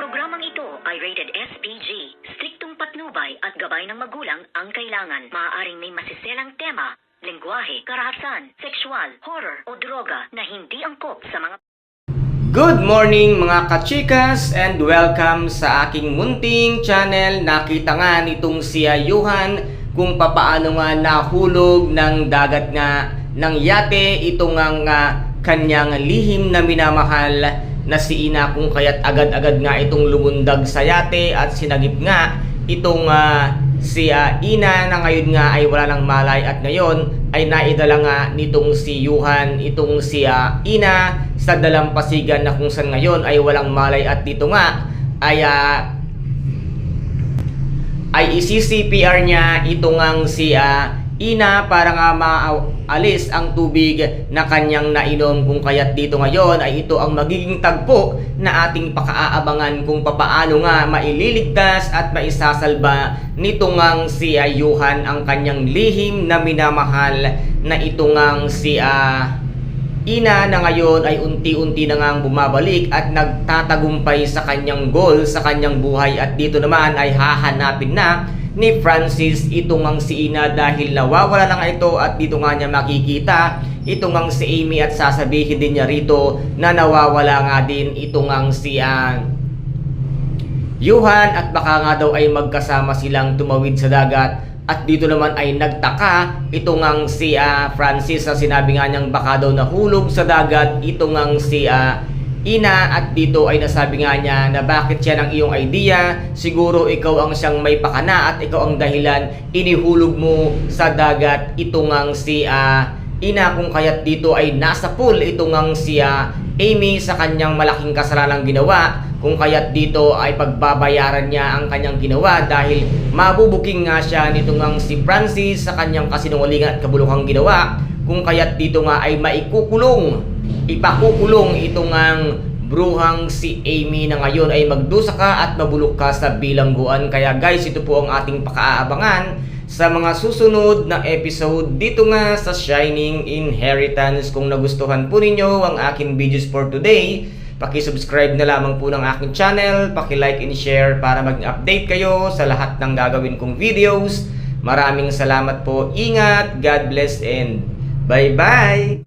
Programang ito ay rated SPG. Striktong patnubay at gabay ng magulang ang kailangan. Maaaring may masiselang tema, lengguwahe, karahasan, sexual, horror o droga na hindi angkop sa mga... Good morning mga kachikas and welcome sa aking munting channel. Nakita nga nitong si Yuhan kung papaano nga nahulog ng dagat nga ng yate itong kanyang lihim na minamahal na si Ina, kung kaya't agad-agad nga itong lumundag sa yate at sinagip nga itong si Ina na ngayon nga ay wala ng malay at ngayon ay naidala nga nitong si Yuhan itong si Ina sa dalampasigan na kung saan ngayon ay walang malay at dito nga ay isi-CPR niya itong si Ina para nga maalis ang tubig na kanyang nainom, kung kaya't dito ngayon ay ito ang magiging tagpo na ating pakaaabangan kung papaano nga maililigtas at maisasalba nitong si Yuhan ang kanyang lihim na minamahal na itong si Ina na ngayon ay unti-unti na ngang bumabalik at nagtatagumpay sa kanyang goal sa kanyang buhay. At dito naman ay hahanapin na ni Francis itong si Ina dahil nawawala na nga ito at dito nga niya makikita itong si Amy at sasabihin din niya rito na nawawala nga din itong si Yuhan at baka nga daw ay magkasama silang tumawid sa dagat. At dito naman ay nagtaka itong si Francis sa sinabi nga niyang baka daw nahulog sa dagat itong si Ina, at dito ay nasabi nga niya na bakit siya ng iyong idea, siguro ikaw ang siyang may pakana at ikaw ang dahilan inihulog mo sa dagat itong si Ina, kung kaya't dito ay nasa pool itong si Amy sa kanyang malaking kasalanang ginawa, kung kaya't dito ay pagbabayaran niya ang kanyang ginawa dahil mabubuking nga siya nitong si Francis sa kanyang kasinungalingan at kabulukang ginawa, kung kaya't dito nga ay ipakukulong itong bruhang si Amy na ngayon ay magdusa ka at mabulok ka sa bilangguan. Kaya guys, ito po ang ating pakaabangan sa mga susunod na episode dito nga sa Shining Inheritance. Kung nagustuhan po ninyo ang aking videos for today, paki-subscribe na lamang po ng aking channel, paki-like and share para mag-update kayo sa lahat ng gagawin kong videos. Maraming salamat po, ingat, God bless and bye-bye!